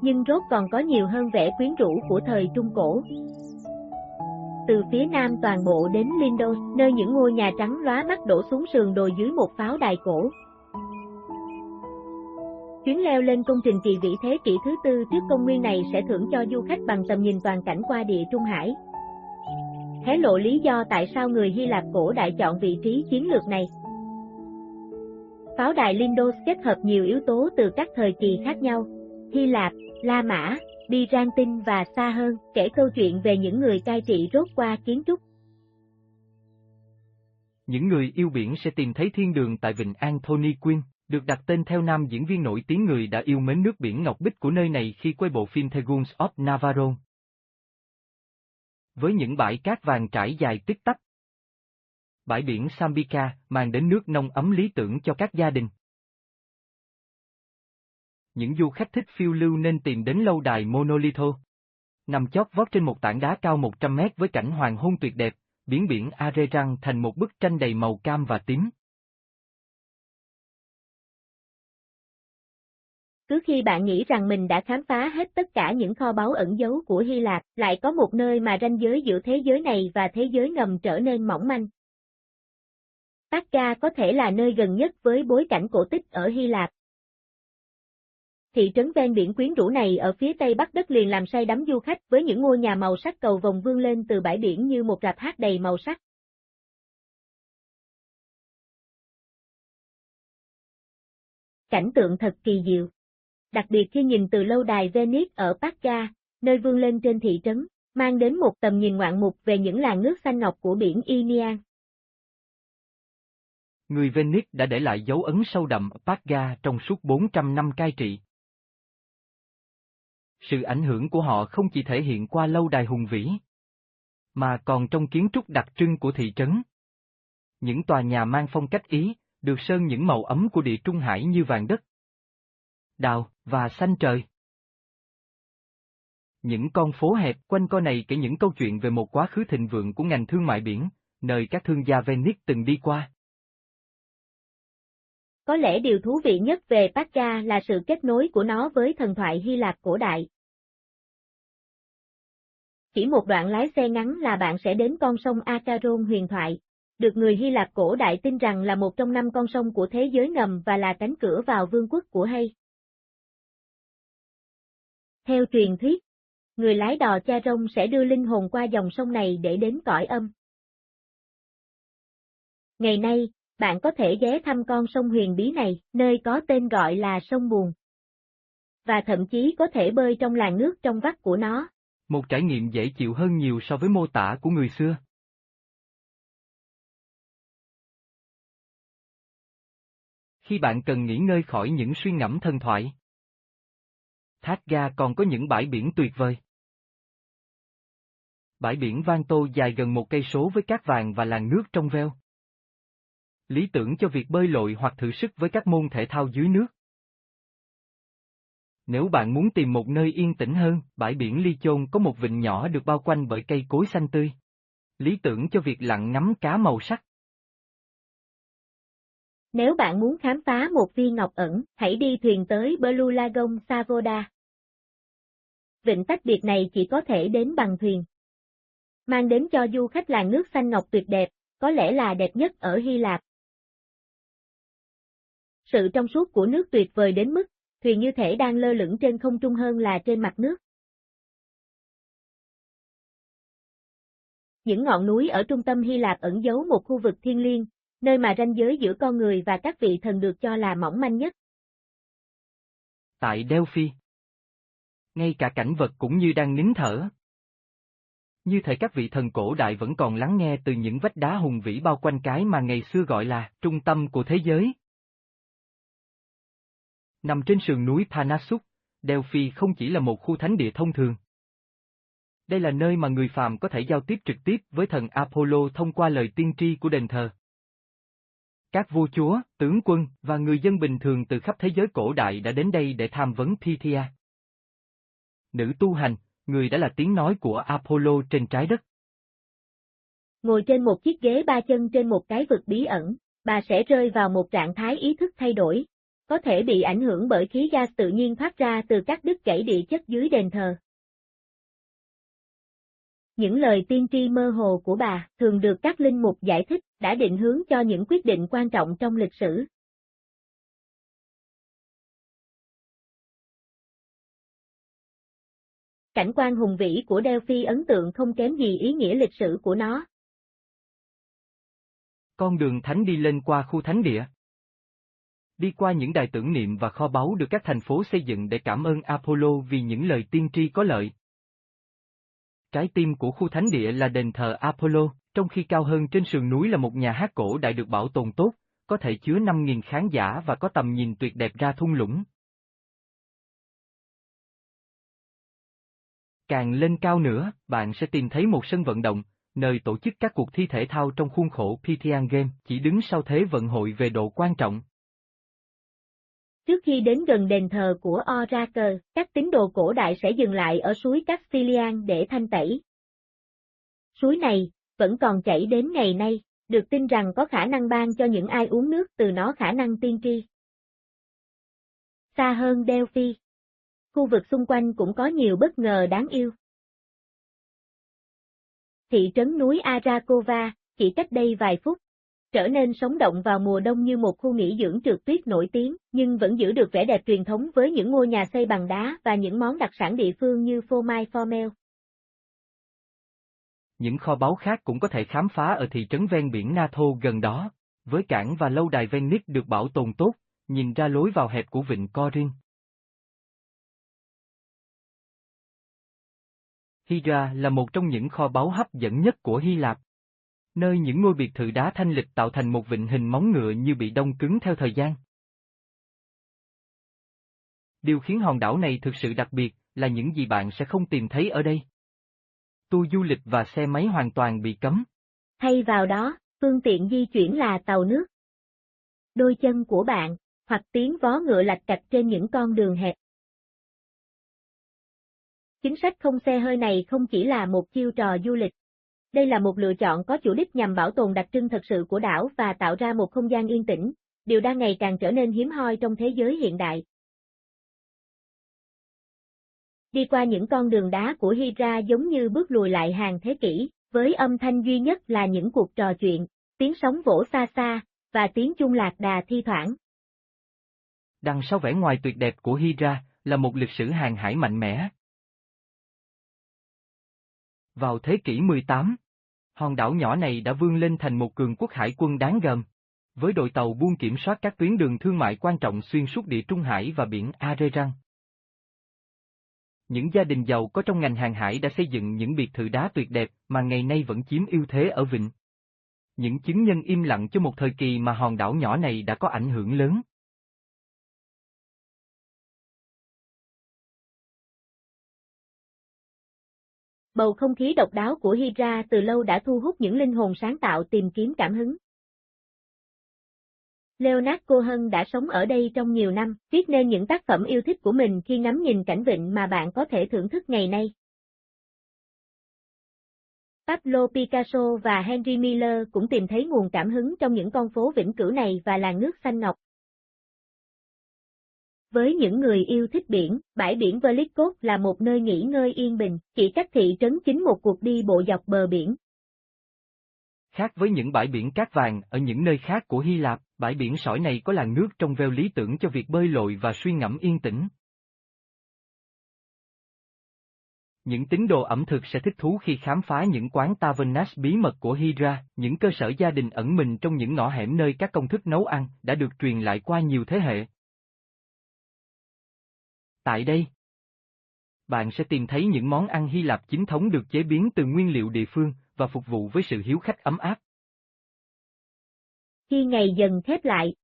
Nhưng Rhodes còn có nhiều hơn vẻ quyến rũ của thời Trung Cổ. Từ phía nam toàn bộ đến Lindos, nơi những ngôi nhà trắng lóa mắt đổ xuống sườn đồi dưới một pháo đài cổ. Chuyến leo lên công trình kỳ vĩ thế kỷ thứ tư trước công nguyên này sẽ thưởng cho du khách bằng tầm nhìn toàn cảnh qua Địa Trung Hải, hé lộ lý do tại sao người Hy Lạp cổ đại chọn vị trí chiến lược này. Pháo đài Lindos kết hợp nhiều yếu tố từ các thời kỳ khác nhau, Hy Lạp, La Mã, Byzantine và xa hơn, kể câu chuyện về những người cai trị Rhodes qua kiến trúc. Những người yêu biển sẽ tìm thấy thiên đường tại vịnh Anthony Quinn, được đặt tên theo nam diễn viên nổi tiếng người đã yêu mến nước biển ngọc bích của nơi này khi quay bộ phim The Guns of Navarone. Với những bãi cát vàng trải dài tích tắp, bãi biển Sambica mang đến nước nông ấm lý tưởng cho các gia đình. Những du khách thích phiêu lưu nên tìm đến lâu đài Monolitho, nằm chót vót trên một tảng đá cao 100 mét với cảnh hoàng hôn tuyệt đẹp, biến biển Arerang thành một bức tranh đầy màu cam và tím. Cứ khi bạn nghĩ rằng mình đã khám phá hết tất cả những kho báu ẩn giấu của Hy Lạp, lại có một nơi mà ranh giới giữa thế giới này và thế giới ngầm trở nên mỏng manh. Pakka có thể là nơi gần nhất với bối cảnh cổ tích ở Hy Lạp. Thị trấn ven biển quyến rũ này ở phía tây bắc đất liền làm say đắm du khách với những ngôi nhà màu sắc cầu vồng vươn lên từ bãi biển như một rạp hát đầy màu sắc. Cảnh tượng thật kỳ diệu. Đặc biệt khi nhìn từ lâu đài Venice ở Pakka, nơi vươn lên trên thị trấn, mang đến một tầm nhìn ngoạn mục về những làn nước xanh ngọc của biển Ionian. Người Venice đã để lại dấu ấn sâu đậm ở Pakka trong suốt 400 năm cai trị. Sự ảnh hưởng của họ không chỉ thể hiện qua lâu đài hùng vĩ, mà còn trong kiến trúc đặc trưng của thị trấn. Những tòa nhà mang phong cách Ý, được sơn những màu ấm của Địa Trung Hải như vàng đất, đào và xanh trời. Những con phố hẹp quanh co này kể những câu chuyện về một quá khứ thịnh vượng của ngành thương mại biển, nơi các thương gia Venice từng đi qua. Có lẽ điều thú vị nhất về Petra là sự kết nối của nó với thần thoại Hy Lạp cổ đại. Chỉ một đoạn lái xe ngắn là bạn sẽ đến con sông Acheron huyền thoại, được người Hy Lạp cổ đại tin rằng là một trong 5 con sông của thế giới ngầm và là cánh cửa vào vương quốc của Hay. Theo truyền thuyết, người lái đò Charon sẽ đưa linh hồn qua dòng sông này để đến cõi âm. Ngày nay, bạn có thể ghé thăm con sông huyền bí này, nơi có tên gọi là sông Buồn. Và thậm chí có thể bơi trong làn nước trong vắt của nó. Một trải nghiệm dễ chịu hơn nhiều so với mô tả của người xưa. Khi bạn cần nghỉ ngơi khỏi những suy ngẫm thần thoại, Thác Ga còn có những bãi biển tuyệt vời. Bãi biển Vanto dài gần 1 cây số với cát vàng và làn nước trong veo. Lý tưởng cho việc bơi lội hoặc thử sức với các môn thể thao dưới nước. Nếu bạn muốn tìm một nơi yên tĩnh hơn, bãi biển Ly Chôn có một vịnh nhỏ được bao quanh bởi cây cối xanh tươi. Lý tưởng cho việc lặn ngắm cá màu sắc. Nếu bạn muốn khám phá một viên ngọc ẩn, hãy đi thuyền tới Blue Lagoon Savoda. Vịnh tách biệt này chỉ có thể đến bằng thuyền. Mang đến cho du khách làn nước xanh ngọc tuyệt đẹp, có lẽ là đẹp nhất ở Hy Lạp. Sự trong suốt của nước tuyệt vời đến mức, thuyền như thể đang lơ lửng trên không trung hơn là trên mặt nước. Những ngọn núi ở trung tâm Hy Lạp ẩn giấu một khu vực thiêng liêng, nơi mà ranh giới giữa con người và các vị thần được cho là mỏng manh nhất. Tại Delphi, ngay cả cảnh vật cũng như đang nín thở. Như thể các vị thần cổ đại vẫn còn lắng nghe từ những vách đá hùng vĩ bao quanh cái mà ngày xưa gọi là trung tâm của thế giới. Nằm trên sườn núi Parnassus, Delphi không chỉ là một khu thánh địa thông thường. Đây là nơi mà người phàm có thể giao tiếp trực tiếp với thần Apollo thông qua lời tiên tri của đền thờ. Các vua chúa, tướng quân và người dân bình thường từ khắp thế giới cổ đại đã đến đây để tham vấn Pythia. Nữ tu hành, người đã là tiếng nói của Apollo trên trái đất. Ngồi trên một chiếc ghế 3 chân trên một cái vực bí ẩn, bà sẽ rơi vào một trạng thái ý thức thay đổi, có thể bị ảnh hưởng bởi khí gas tự nhiên thoát ra từ các đứt gãy địa chất dưới đền thờ. Những lời tiên tri mơ hồ của bà, thường được các linh mục giải thích, đã định hướng cho những quyết định quan trọng trong lịch sử. Cảnh quan hùng vĩ của Delphi ấn tượng không kém gì ý nghĩa lịch sử của nó. Con đường thánh đi lên qua khu thánh địa. Đi qua những đài tưởng niệm và kho báu được các thành phố xây dựng để cảm ơn Apollo vì những lời tiên tri có lợi. Trái tim của khu thánh địa là đền thờ Apollo, trong khi cao hơn trên sườn núi là một nhà hát cổ đại được bảo tồn tốt, có thể chứa 5.000 khán giả và có tầm nhìn tuyệt đẹp ra thung lũng. Càng lên cao nữa, bạn sẽ tìm thấy một sân vận động, nơi tổ chức các cuộc thi thể thao trong khuôn khổ Pythian Games, chỉ đứng sau Thế vận hội về độ quan trọng. Trước khi đến gần đền thờ của Oracle, các tín đồ cổ đại sẽ dừng lại ở suối Castilian để thanh tẩy. Suối này, vẫn còn chảy đến ngày nay, được tin rằng có khả năng ban cho những ai uống nước từ nó khả năng tiên tri. Xa hơn Delphi, khu vực xung quanh cũng có nhiều bất ngờ đáng yêu. Thị trấn núi Arakova, chỉ cách đây vài phút, trở nên sống động vào mùa đông như một khu nghỉ dưỡng trượt tuyết nổi tiếng, nhưng vẫn giữ được vẻ đẹp truyền thống với những ngôi nhà xây bằng đá và những món đặc sản địa phương như phô mai Formel. Những kho báu khác cũng có thể khám phá ở thị trấn ven biển Nato gần đó, với cảng và lâu đài Venice được bảo tồn tốt, nhìn ra lối vào hẹp của vịnh Corinth. Hydra là một trong những kho báu hấp dẫn nhất của Hy Lạp, nơi những ngôi biệt thự đá thanh lịch tạo thành một vịnh hình móng ngựa như bị đông cứng theo thời gian. Điều khiến hòn đảo này thực sự đặc biệt là những gì bạn sẽ không tìm thấy ở đây. Tour du lịch và xe máy hoàn toàn bị cấm. Thay vào đó, phương tiện di chuyển là tàu nước. Đôi chân của bạn, hoặc tiếng vó ngựa lạch cạch trên những con đường hẹp. Chính sách không xe hơi này không chỉ là một chiêu trò du lịch. Đây là một lựa chọn có chủ đích nhằm bảo tồn đặc trưng thật sự của đảo và tạo ra một không gian yên tĩnh, điều đang ngày càng trở nên hiếm hoi trong thế giới hiện đại. Đi qua những con đường đá của Hydra giống như bước lùi lại hàng thế kỷ, với âm thanh duy nhất là những cuộc trò chuyện, tiếng sóng vỗ xa xa, và tiếng chuông lạc đà thi thoảng. Đằng sau vẻ ngoài tuyệt đẹp của Hydra, là một lịch sử hàng hải mạnh mẽ. Vào thế kỷ 18, hòn đảo nhỏ này đã vươn lên thành một cường quốc hải quân đáng gờm, với đội tàu buôn kiểm soát các tuyến đường thương mại quan trọng xuyên suốt Địa Trung Hải và biển Areran. Những gia đình giàu có trong ngành hàng hải đã xây dựng những biệt thự đá tuyệt đẹp mà ngày nay vẫn chiếm ưu thế ở vịnh. Những chứng nhân im lặng cho một thời kỳ mà hòn đảo nhỏ này đã có ảnh hưởng lớn. Bầu không khí độc đáo của Hydra từ lâu đã thu hút những linh hồn sáng tạo tìm kiếm cảm hứng. Leonard Cohen đã sống ở đây trong nhiều năm, viết nên những tác phẩm yêu thích của mình khi ngắm nhìn cảnh vịnh mà bạn có thể thưởng thức ngày nay. Pablo Picasso và Henry Miller cũng tìm thấy nguồn cảm hứng trong những con phố vĩnh cửu này và làn nước xanh ngọc. Với những người yêu thích biển, bãi biển Verlikov là một nơi nghỉ ngơi yên bình, chỉ cách thị trấn chính một cuộc đi bộ dọc bờ biển. Khác với những bãi biển cát vàng ở những nơi khác của Hy Lạp, bãi biển sỏi này có làn nước trong veo lý tưởng cho việc bơi lội và suy ngẫm yên tĩnh. Những tín đồ ẩm thực sẽ thích thú khi khám phá những quán tavernas bí mật của Hydra, những cơ sở gia đình ẩn mình trong những ngõ hẻm nơi các công thức nấu ăn đã được truyền lại qua nhiều thế hệ. Tại đây, bạn sẽ tìm thấy những món ăn Hy Lạp chính thống được chế biến từ nguyên liệu địa phương và phục vụ với sự hiếu khách ấm áp. Khi ngày dần khép lại,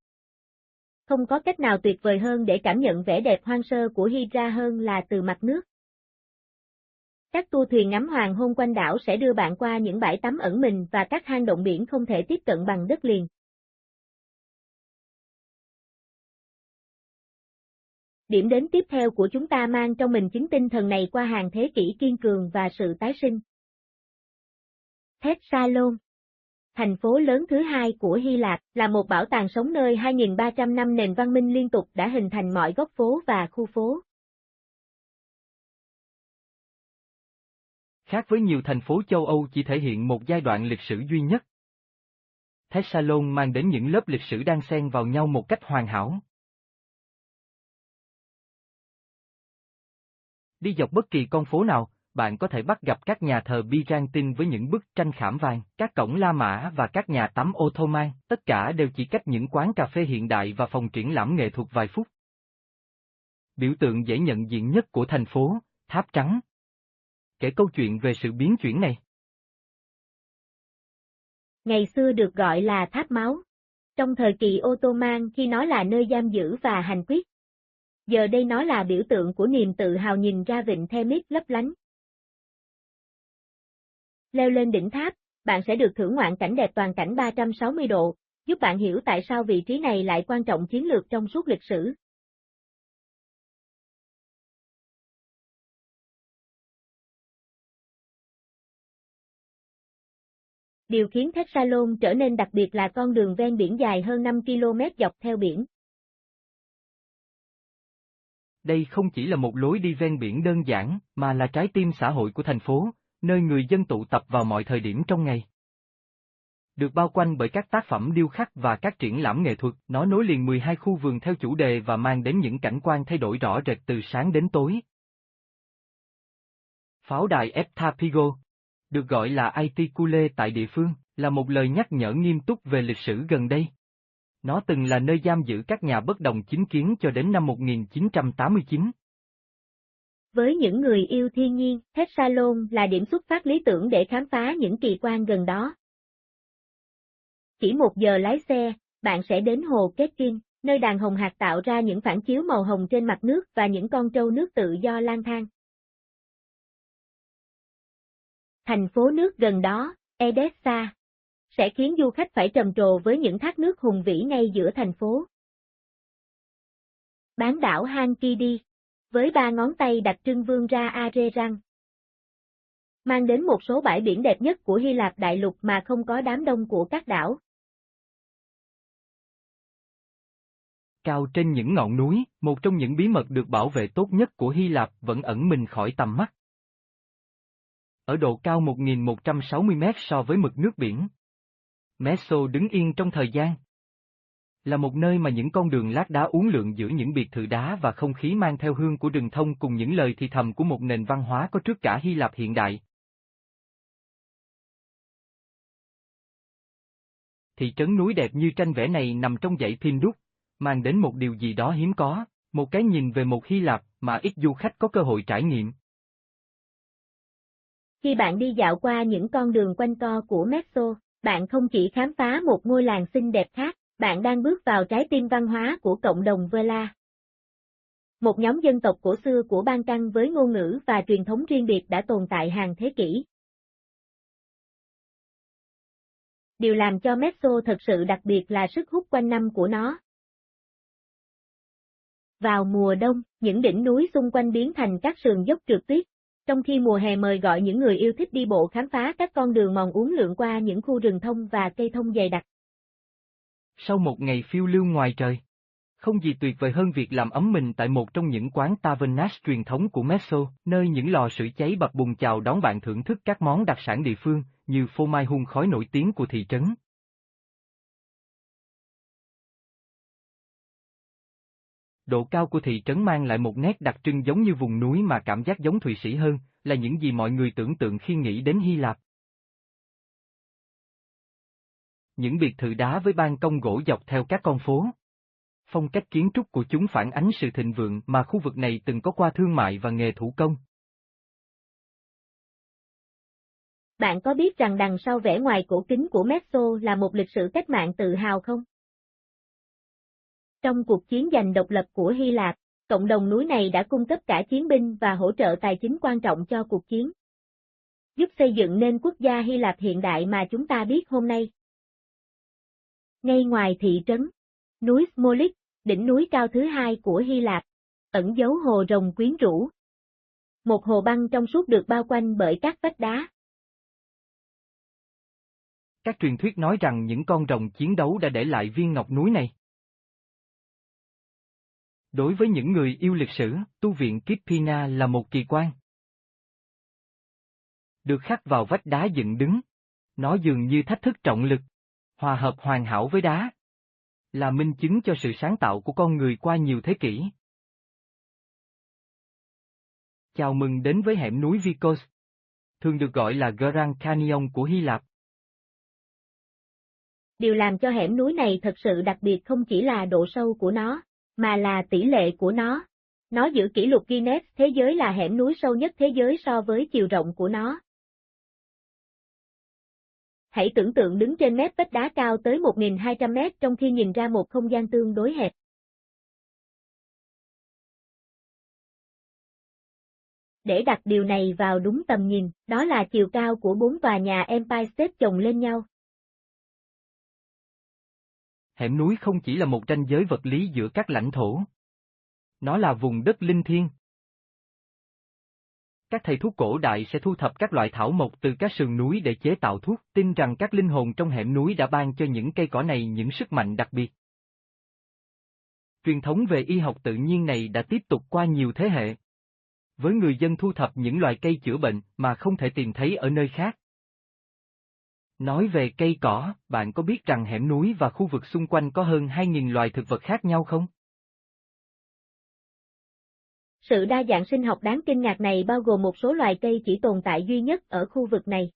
không có cách nào tuyệt vời hơn để cảm nhận vẻ đẹp hoang sơ của Hydra hơn là từ mặt nước. Các tour thuyền ngắm hoàng hôn quanh đảo sẽ đưa bạn qua những bãi tắm ẩn mình và các hang động biển không thể tiếp cận bằng đất liền. Điểm đến tiếp theo của chúng ta mang trong mình chính tinh thần này qua hàng thế kỷ kiên cường và sự tái sinh. Thessalon, thành phố lớn thứ hai của Hy Lạp, là một bảo tàng sống nơi 2.300 năm nền văn minh liên tục đã hình thành mọi góc phố và khu phố. Khác với nhiều thành phố châu Âu chỉ thể hiện một giai đoạn lịch sử duy nhất, Thessalon mang đến những lớp lịch sử đan xen vào nhau một cách hoàn hảo. Đi dọc bất kỳ con phố nào, bạn có thể bắt gặp các nhà thờ Byzantine với những bức tranh khảm vàng, các cổng La Mã và các nhà tắm Ottoman, tất cả đều chỉ cách những quán cà phê hiện đại và phòng triển lãm nghệ thuật vài phút. Biểu tượng dễ nhận diện nhất của thành phố, Tháp Trắng. Kể câu chuyện về sự biến chuyển này. Ngày xưa được gọi là Tháp Máu. Trong thời kỳ Ottoman khi nó là nơi giam giữ và hành quyết. Giờ đây nó là biểu tượng của niềm tự hào nhìn ra vịnh Themis lấp lánh. Leo lên đỉnh tháp, bạn sẽ được thưởng ngoạn cảnh đẹp toàn cảnh 360 độ, giúp bạn hiểu tại sao vị trí này lại quan trọng chiến lược trong suốt lịch sử. Điều khiến Thessalon trở nên đặc biệt là con đường ven biển dài hơn 5 km dọc theo biển. Đây không chỉ là một lối đi ven biển đơn giản, mà là trái tim xã hội của thành phố, nơi người dân tụ tập vào mọi thời điểm trong ngày. Được bao quanh bởi các tác phẩm điêu khắc và các triển lãm nghệ thuật, nó nối liền 12 khu vườn theo chủ đề và mang đến những cảnh quan thay đổi rõ rệt từ sáng đến tối. Pháo đài Eptapigo, được gọi là Aiticule tại địa phương, là một lời nhắc nhở nghiêm túc về lịch sử gần đây. Nó từng là nơi giam giữ các nhà bất đồng chính kiến cho đến năm 1989. Với những người yêu thiên nhiên, Thessalon là điểm xuất phát lý tưởng để khám phá những kỳ quan gần đó. Chỉ 1 giờ lái xe, bạn sẽ đến hồ Ketkin, nơi đàn hồng hạc tạo ra những phản chiếu màu hồng trên mặt nước và những con trâu nước tự do lang thang. Thành phố nước gần đó, Edessa, sẽ khiến du khách phải trầm trồ với những thác nước hùng vĩ ngay giữa thành phố. Bán đảo Hankidi, với 3 ngón tay đặc trưng vươn ra are răng. Mang đến một số bãi biển đẹp nhất của Hy Lạp đại lục mà không có đám đông của các đảo. Cao trên những ngọn núi, một trong những bí mật được bảo vệ tốt nhất của Hy Lạp vẫn ẩn mình khỏi tầm mắt. Ở độ cao 1.160 mét so với mực nước biển, Meso đứng yên trong thời gian. Là một nơi mà những con đường lát đá uốn lượn giữa những biệt thự đá và không khí mang theo hương của rừng thông cùng những lời thì thầm của một nền văn hóa có trước cả Hy Lạp hiện đại. Thị trấn núi đẹp như tranh vẽ này nằm trong dãy Pindus, mang đến một điều gì đó hiếm có, một cái nhìn về một Hy Lạp mà ít du khách có cơ hội trải nghiệm. Khi bạn đi dạo qua những con đường quanh co của Meso, bạn không chỉ khám phá một ngôi làng xinh đẹp khác, bạn đang bước vào trái tim văn hóa của cộng đồng Vela. Một nhóm dân tộc cổ xưa của Balkan với ngôn ngữ và truyền thống riêng biệt đã tồn tại hàng thế kỷ. Điều làm cho Meso thật sự đặc biệt là sức hút quanh năm của nó. Vào mùa đông, những đỉnh núi xung quanh biến thành các sườn dốc trượt tuyết, trong khi mùa hè mời gọi những người yêu thích đi bộ khám phá các con đường mòn uốn lượn qua những khu rừng thông và cây thông dày đặc. Sau một ngày phiêu lưu ngoài trời, không gì tuyệt vời hơn việc làm ấm mình tại một trong những quán tavernas truyền thống của Meso, nơi những lò sưởi cháy bập bùng chào đón bạn thưởng thức các món đặc sản địa phương, như phô mai hun khói nổi tiếng của thị trấn. Độ cao của thị trấn mang lại một nét đặc trưng giống như vùng núi mà cảm giác giống Thụy Sĩ hơn, là những gì mọi người tưởng tượng khi nghĩ đến Hy Lạp. Những biệt thự đá với ban công gỗ dọc theo các con phố. Phong cách kiến trúc của chúng phản ánh sự thịnh vượng mà khu vực này từng có qua thương mại và nghề thủ công. Bạn có biết rằng đằng sau vẻ ngoài cổ kính của Meso là một lịch sử cách mạng tự hào không? Trong cuộc chiến giành độc lập của Hy Lạp, cộng đồng núi này đã cung cấp cả chiến binh và hỗ trợ tài chính quan trọng cho cuộc chiến, giúp xây dựng nên quốc gia Hy Lạp hiện đại mà chúng ta biết hôm nay. Ngay ngoài thị trấn, núi Smolik, đỉnh núi cao thứ 2 của Hy Lạp, ẩn giấu hồ rồng quyến rũ. Một hồ băng trong suốt được bao quanh bởi các vách đá. Các truyền thuyết nói rằng những con rồng chiến đấu đã để lại viên ngọc núi này. Đối với những người yêu lịch sử, tu viện Kippina là một kỳ quan. Được khắc vào vách đá dựng đứng. Nó dường như thách thức trọng lực, hòa hợp hoàn hảo với đá. Là minh chứng cho sự sáng tạo của con người qua nhiều thế kỷ. Chào mừng đến với hẻm núi Vikos, thường được gọi là Grand Canyon của Hy Lạp. Điều làm cho hẻm núi này thật sự đặc biệt không chỉ là độ sâu của nó, mà là tỷ lệ của nó. Nó giữ kỷ lục Guinness thế giới là hẻm núi sâu nhất thế giới so với chiều rộng của nó. Hãy tưởng tượng đứng trên mép vách đá cao tới 1.200 mét trong khi nhìn ra một không gian tương đối hẹp. Để đặt điều này vào đúng tầm nhìn, đó là chiều cao của 4 tòa nhà Empire State chồng lên nhau. Hẻm núi không chỉ là một ranh giới vật lý giữa các lãnh thổ. Nó là vùng đất linh thiêng. Các thầy thuốc cổ đại sẽ thu thập các loại thảo mộc từ các sườn núi để chế tạo thuốc, tin rằng các linh hồn trong hẻm núi đã ban cho những cây cỏ này những sức mạnh đặc biệt. Truyền thống về y học tự nhiên này đã tiếp tục qua nhiều thế hệ. Với người dân thu thập những loài cây chữa bệnh mà không thể tìm thấy ở nơi khác. Nói về cây cỏ, bạn có biết rằng hẻm núi và khu vực xung quanh có hơn 2.000 loài thực vật khác nhau không? Sự đa dạng sinh học đáng kinh ngạc này bao gồm một số loài cây chỉ tồn tại duy nhất ở khu vực này.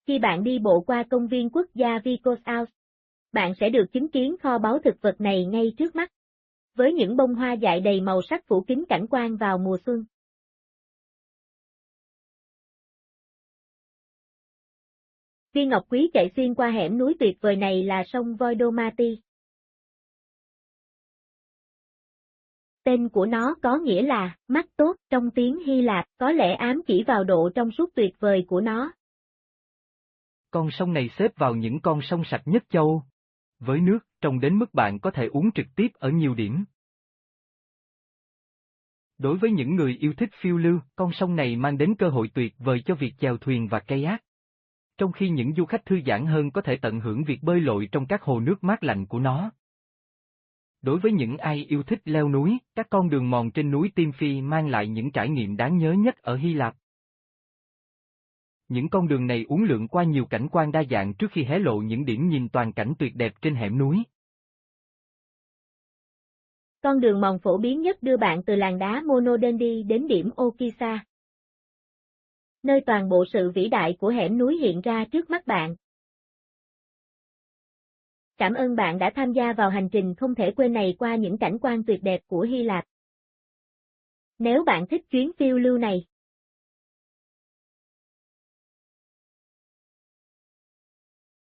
Khi bạn đi bộ qua công viên quốc gia Vikos House, bạn sẽ được chứng kiến kho báu thực vật này ngay trước mắt, với những bông hoa dại đầy màu sắc phủ kín cảnh quan vào mùa xuân. Viên ngọc quý chạy xuyên qua hẻm núi tuyệt vời này là sông Voidomati. Tên của nó có nghĩa là mắt tốt trong tiếng Hy Lạp, có lẽ ám chỉ vào độ trong suốt tuyệt vời của nó. Con sông này xếp vào những con sông sạch nhất châu Âu. Với nước trong đến mức bạn có thể uống trực tiếp ở nhiều điểm. Đối với những người yêu thích phiêu lưu, con sông này mang đến cơ hội tuyệt vời cho việc chèo thuyền và kayak. Trong khi những du khách thư giãn hơn có thể tận hưởng việc bơi lội trong các hồ nước mát lạnh của nó. Đối với những ai yêu thích leo núi, các con đường mòn trên núi Tim Phi mang lại những trải nghiệm đáng nhớ nhất ở Hy Lạp. Những con đường này uốn lượn qua nhiều cảnh quan đa dạng trước khi hé lộ những điểm nhìn toàn cảnh tuyệt đẹp trên hẻm núi. Con đường mòn phổ biến nhất đưa bạn từ làng đá Monodendi đến điểm Okisa, nơi toàn bộ sự vĩ đại của hẻm núi hiện ra trước mắt bạn. Cảm ơn bạn đã tham gia vào hành trình không thể quên này qua những cảnh quan tuyệt đẹp của Hy Lạp. Nếu bạn thích chuyến phiêu lưu này,